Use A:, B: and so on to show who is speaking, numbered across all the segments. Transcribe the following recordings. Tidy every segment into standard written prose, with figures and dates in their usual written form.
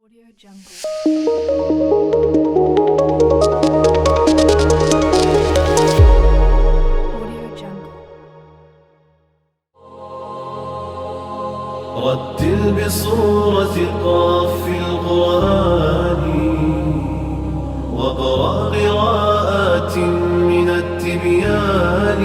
A: رتل بصورة قاف القرآن واقرأ قراءات من التبيان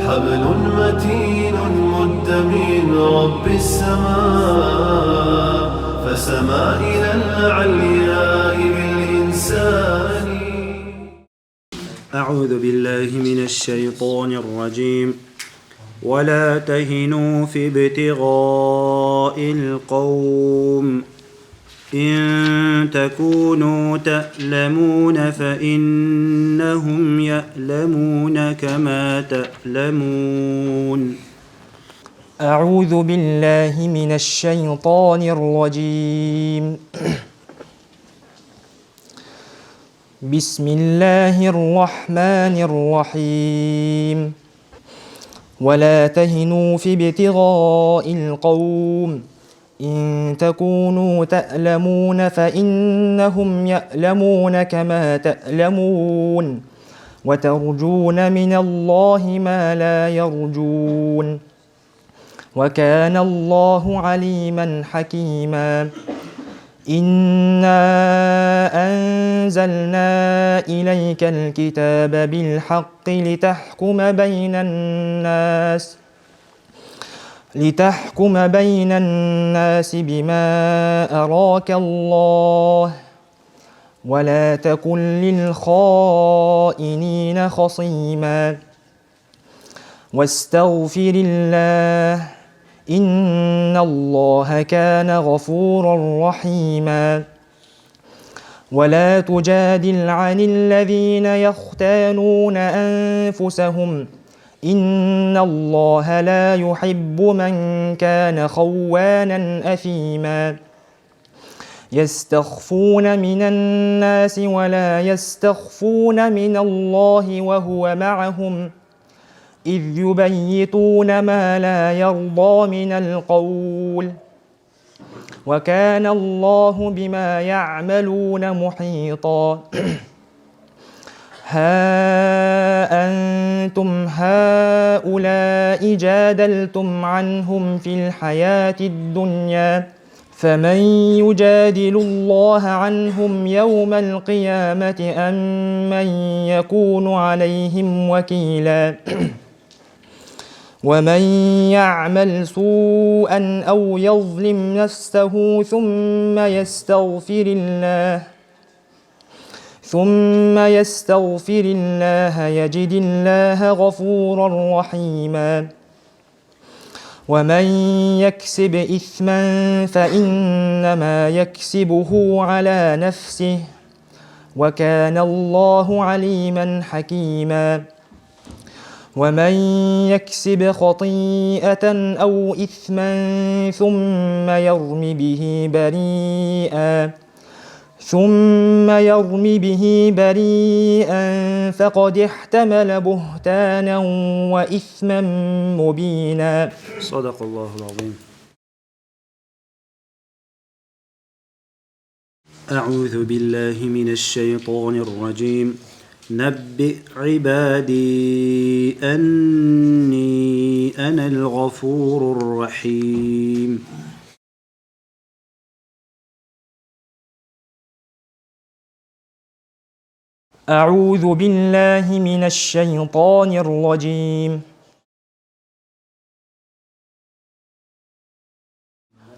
A: حبل متين مد من رب السماء فسما إلى الأعلياء بالإنسان.
B: أعوذ بالله من الشيطان الرجيم. ولا تهنوا في ابتغاء القوم إن تكونوا تألمون فإنهم يألمون كما تألمون.
C: أعوذ بالله من الشيطان الرجيم. بسم الله الرحمن الرحيم. ولا تهنوا في ابتغاء القوم إن تكونوا تألمون فإنهم يألمون كما تألمون وترجون من الله ما لا يرجون وكان الله عليما حكيما. إنا أنزلنا إليك الكتاب بالحق لتحكم بين الناس بما أراك الله ولا تكن للخائنين خصيما واستغفر الله إن الله كان غفورا رحيما. ولا تجادل عن الذين يختانون أنفسهم إن الله لا يحب من كان خوانا أثيما. يستخفون من الناس ولا يستخفون من الله وهو معهم إذ يبيتون ما لا يرضى من القول وكان الله بما يعملون محيطا. ها أنتم هؤلاء جادلتم عنهم في الحياة الدنيا فمن يجادل الله عنهم يوم القيامة أم من يكون عليهم وكيلا. ومن يعمل سوءا أو يظلم نفسه ثم يستغفر الله يجد الله غفورا رحيما. ومن يكسب إثما فإنما يكسبه على نفسه وكان الله عليما حكيما. ومن يكسب خطيئة أو إثما ثم يرم به بريئا فقد احتمل بهتانا وإثما مبينا.
B: صدق الله العظيم. أعوذ بالله من الشيطان الرجيم. نبئ عبادي أني أنا الغفور الرحيم.
C: أعوذ بالله من الشيطان الرجيم.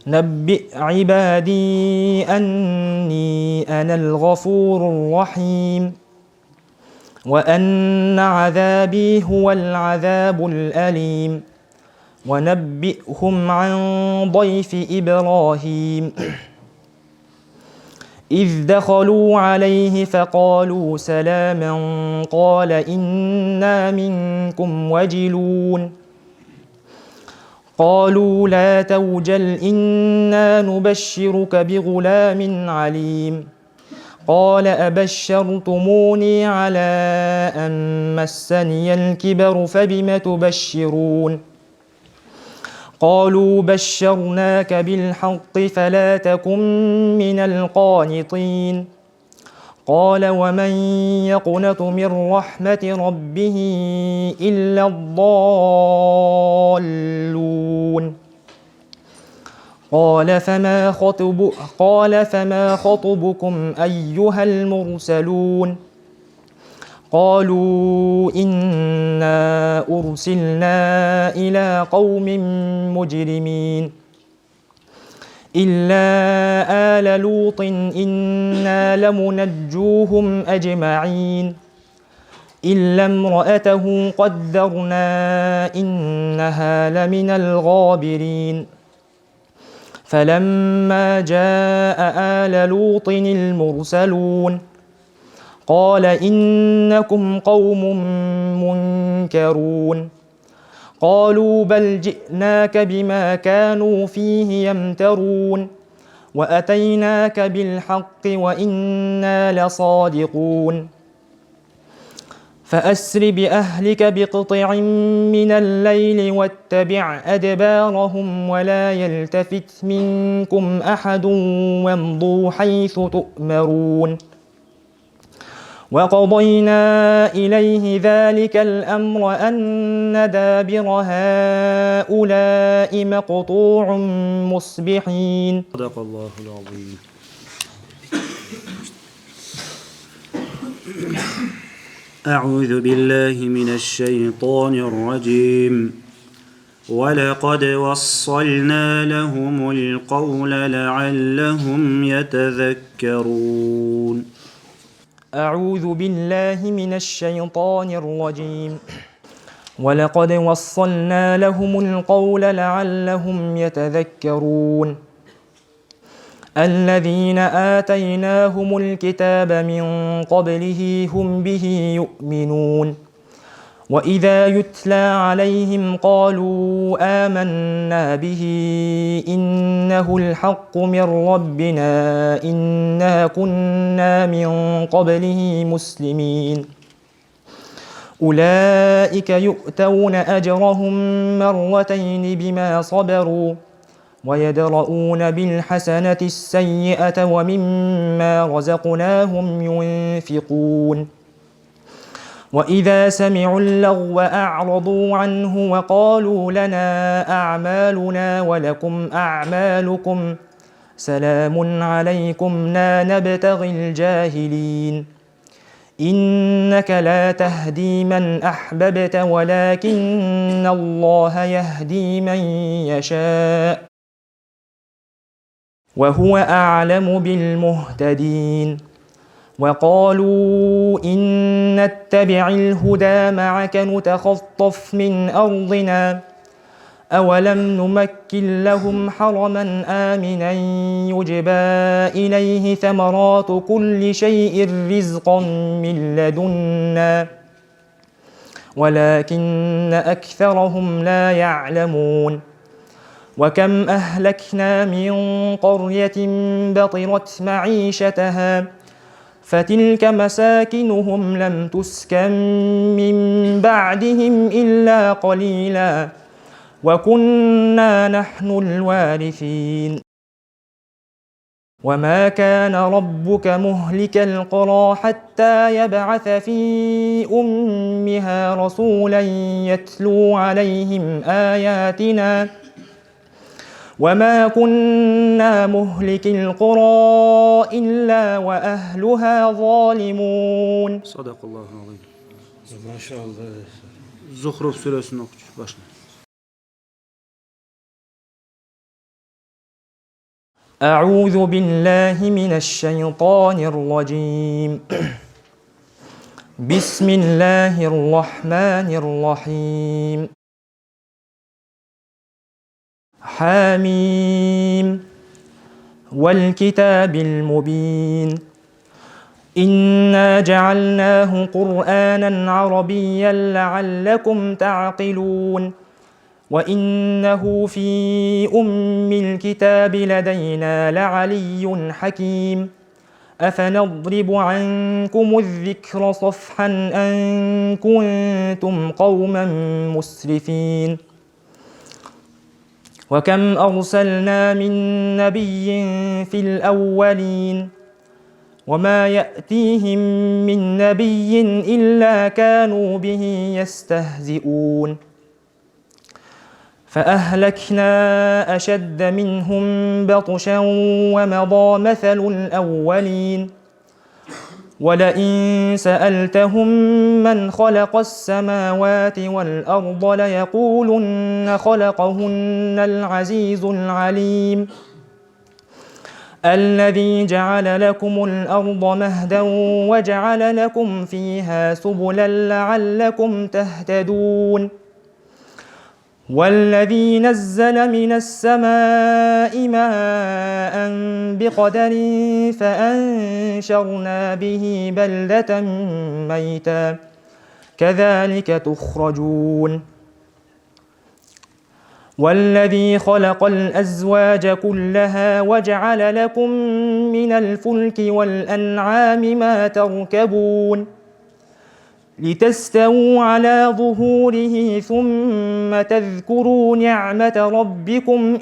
C: نبئ عبادي أني أنا الغفور الرحيم وأن عذابي هو العذاب الأليم. ونبئهم عن ضيف إبراهيم إذ دخلوا عليه فقالوا سلاما قال إنا منكم وجلون قالوا لا توجل إنا نبشرك بغلام عليم قال أبشرتموني على أن مسني الكبر فبم تبشرون قالوا بشرناك بالحق فلا تكن من القانطين قال ومن يقنط من رحمة ربه إلا الضالون قال فما خطبكم أيها المرسلون قالوا إنا أرسلنا إلى قوم مجرمين إلا آل لوط إنا لمنجوهم أجمعين إلا امرأته قدرنا إنها لمن الغابرين فلما جاء آل لوط المرسلون قال إنكم قوم منكرون قالوا بل جئناك بما كانوا فيه يمترون وأتيناك بالحق وإنا لصادقون فأسر بأهلك بقطع من الليل واتبع أدبارهم ولا يلتفت منكم أحد وامضوا حيث تؤمرون وقضينا إليه ذلك الأمر أن دابر هؤلاء مقطوع مصبحين
B: صدق الله العظيم. أعوذ بالله من الشيطان الرجيم. ولقد وصلنا لهم القول لعلهم يتذكرون.
C: أعوذ بالله من الشيطان الرجيم. ولقد وصلنا لهم القول لعلهم يتذكرون. الذين آتيناهم الكتاب من قبله هم به يؤمنون وإذا يتلى عليهم قالوا آمنا به إنه الحق من ربنا إنا كنا من قبله مسلمين أولئك يؤتون أجرهم مرتين بما صبروا ويدرؤون بالحسنة السيئة ومما رزقناهم ينفقون وإذا سمعوا اللغو أعرضوا عنه وقالوا لنا أعمالنا ولكم أعمالكم سلام عليكم لا نبتغي الجاهلين إنك لا تهدي من أحببت ولكن الله يهدي من يشاء وهو أعلم بالمهتدين وقالوا إن نتبع الهدى معك نتخطف من أرضنا أولم نمكن لهم حرما آمنا يجبى إليه ثمرات كل شيء رزقا من لدنا ولكن أكثرهم لا يعلمون وكم أهلكنا من قرية بطرت معيشتها فتلك مساكنهم لم تسكن من بعدهم إلا قليلا وكنا نحن الوارثين وما كان ربك مهلك القرى حتى يبعث في أمها رسولا يتلو عليهم آياتنا وما كنا مهلك القرى إلا وأهلها ظالمون.
B: صدق الله العظيم.
A: ما شاء الله.
B: Zuhruf suresini oku başla.
C: أعوذ بالله من الشيطان الرجيم. بسم الله الرحمن الرحيم. حاميم والكتاب المبين إنا جعلناه قرآنا عربيا لعلكم تعقلون وإنه في أم الكتاب لدينا لعلي حكيم أفنضرب عنكم الذكر صفحا أن كنتم قوما مسرفين وكم أرسلنا من نبي في الأولين وما يأتيهم من نبي إلا كانوا به يستهزئون فأهلكنا أشد منهم بطشا ومضى مثل الأولين ولئن سألتهم من خلق السماوات والأرض ليقولن خلقهن العزيز العليم الذي جعل لكم الأرض مهدا وجعل لكم فيها سبلا لعلكم تهتدون والذي نزل من السماء ماء بقدر فأنشرنا به بلدة ميتا كذلك تخرجون والذي خلق الأزواج كلها وجعل لكم من الفلك والأنعام ما تركبون لتستووا على ظهوره ثم تذكروا نعمة ربكم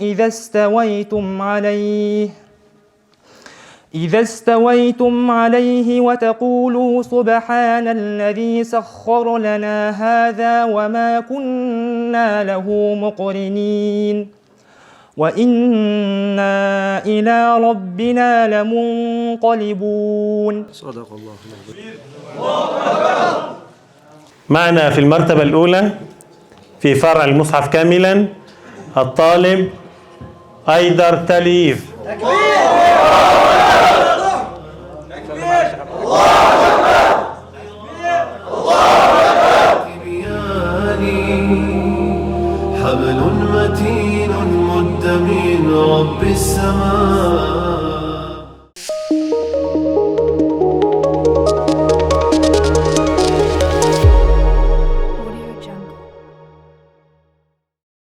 C: إذا استويتم عليه وتقولوا سبحان الذي سخر لنا هذا وما كنا له مقرنين وإنا إلى ربنا لمنقلبون.
B: صدق الله العظيم.
D: معنا في المرتبة الأولى في فرع المصحف كاملا الطالب أيدر تليف.